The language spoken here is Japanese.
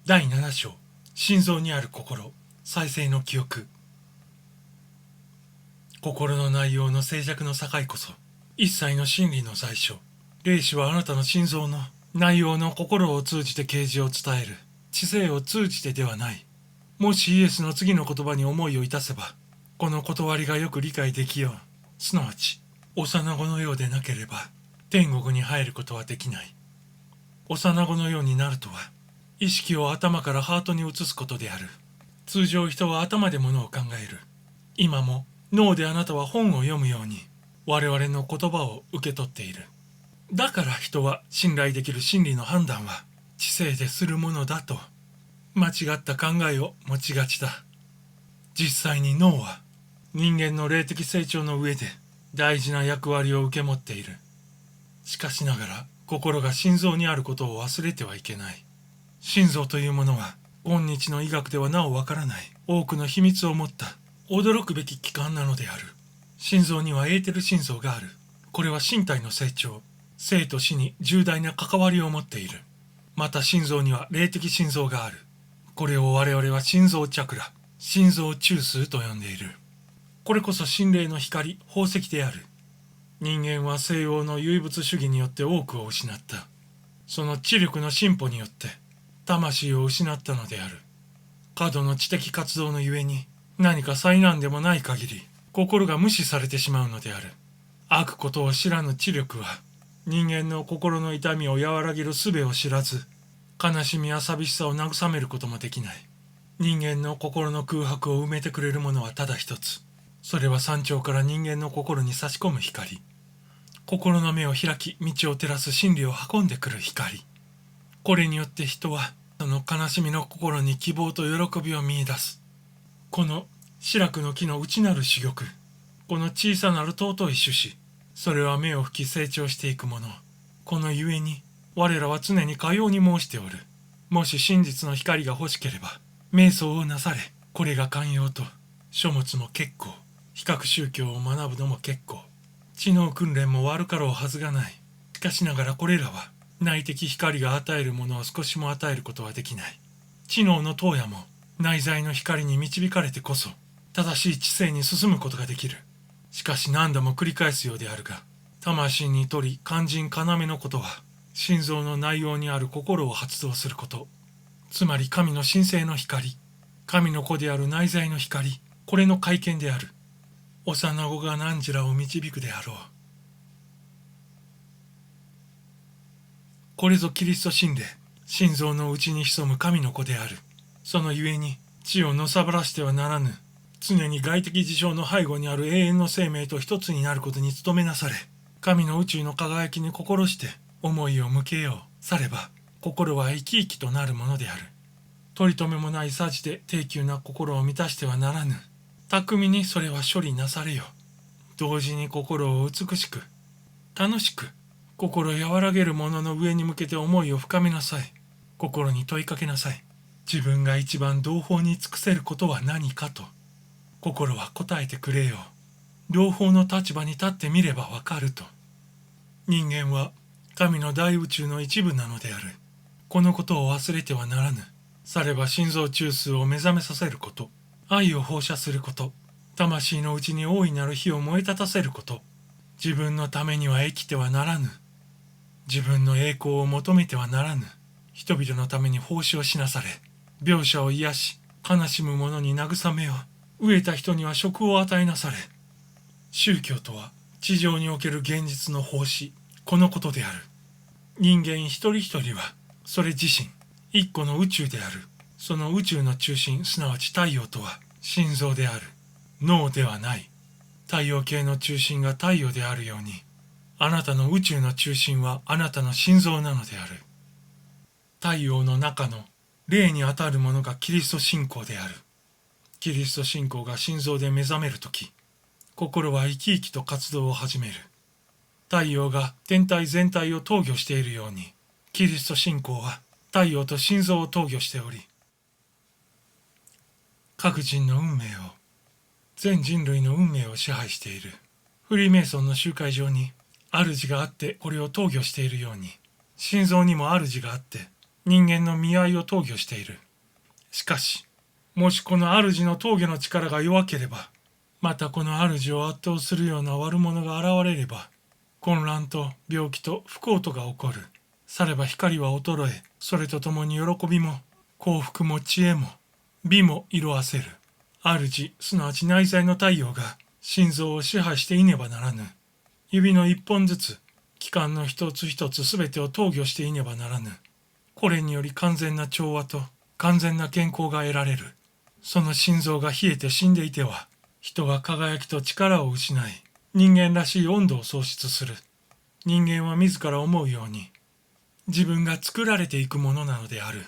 第7章、心臓にある心、再生の記憶。心の内容の静寂の境こそ、一切の真理の在所。霊視はあなたの心臓の内容の心を通じて啓示を伝える。知性を通じてではない。もしイエスの次の言葉に思いをいたせば、この断りがよく理解できよう。すなわち、幼子のようでなければ、天国に入ることはできない。幼子のようになるとは、意識を頭からハートに移すことである。通常人は頭で物を考える。今も脳であなたは本を読むように我々の言葉を受け取っている。だから人は信頼できる真理の判断は知性でするものだと間違った考えを持ちがちだ。実際に脳は人間の霊的成長の上で大事な役割を受け持っている。しかしながら心が心臓にあることを忘れてはいけない。心臓というものは今日の医学ではなおわからない多くの秘密を持った驚くべき器官なのである。心臓にはエーテル心臓がある。これは身体の成長、生と死に重大な関わりを持っている。また心臓には霊的心臓がある。これを我々は心臓チャクラ、心臓中枢と呼んでいる。これこそ心霊の光、宝石である。人間は西洋の唯物主義によって多くを失った。その知力の進歩によって魂を失ったのである。過度の知的活動のゆえに何か災難でもない限り心が無視されてしまうのである。悪ことを知らぬ知力は人間の心の痛みを和らげる術を知らず、悲しみや寂しさを慰めることもできない。人間の心の空白を埋めてくれるものはただ一つ。それは山頂から人間の心に差し込む光。心の目を開き道を照らす真理を運んでくる光。これによって人はその悲しみの心に希望と喜びを見出す。この白楽の木の内なる珠玉、この小さなる尊い種子、それは芽を吹き成長していくもの。このゆえに我らは常にかように申しておる。もし真実の光が欲しければ瞑想をなされ。これが寛容と。書物も結構、比較宗教を学ぶのも結構、知能訓練も悪かろうはずがない。しかしながらこれらは内的光が与えるものを少しも与えることはできない。知能の燈矢も内在の光に導かれてこそ正しい知性に進むことができる。しかし何度も繰り返すようであるが、魂にとり肝心要のことは心臓の内容にある心を発動すること。つまり神の神聖の光、神の子である内在の光、これの会見である。幼子が汝らを導くであろう。これぞキリスト神霊、心臓の内に潜む神の子である。そのゆえに地をのさばらしてはならぬ。常に外的事象の背後にある永遠の生命と一つになることに努めなされ。神の宇宙の輝きに心して思いを向けよう。されば心は生き生きとなるものである。取り留めもないさじで低級な心を満たしてはならぬ。巧みにそれは処理なされよ。同時に心を美しく、楽しく、心和らげるものの上に向けて思いを深めなさい。心に問いかけなさい。自分が一番同胞に尽くせることは何かと。心は答えてくれよ。同胞の立場に立ってみればわかると。人間は神の大宇宙の一部なのである。このことを忘れてはならぬ。されば心臓中枢を目覚めさせること、愛を放射すること、魂のうちに大いなる火を燃え立たせること。自分のためには生きてはならぬ。自分の栄光を求めてはならぬ。人々のために奉仕をしなされ。病者を癒し、悲しむ者に慰めを、飢えた人には食を与えなされ。宗教とは地上における現実の奉仕、このことである。人間一人一人はそれ自身一個の宇宙である。その宇宙の中心、すなわち太陽とは心臓である。脳ではない。太陽系の中心が太陽であるように、あなたの宇宙の中心はあなたの心臓なのである。太陽の中の霊にあたるものがキリスト信仰である。キリスト信仰が心臓で目覚めるとき、心は生き生きと活動を始める。太陽が天体全体を投御しているように、キリスト信仰は太陽と心臓を投御しており、各人の運命を、全人類の運命を支配している。フリーメイソンの集会場に主があってこれを投御しているように、心臓にも主があって人間の見合いを投御している。しかし、もしこの主の投御の力が弱ければ、またこの主を圧倒するような悪者が現れれば、混乱と病気と不幸とが起こる。されば光は衰え、それとともに喜びも幸福も知恵も美も色あせる。主、すなわち内在の太陽が心臓を支配していねばならぬ。指の一本ずつ、器官の一つ一つすべてを投御していねばならぬ。これにより完全な調和と完全な健康が得られる。その心臓が冷えて死んでいては、人は輝きと力を失い、人間らしい温度を喪失する。人間は自ら思うように、自分が作られていくものなのである。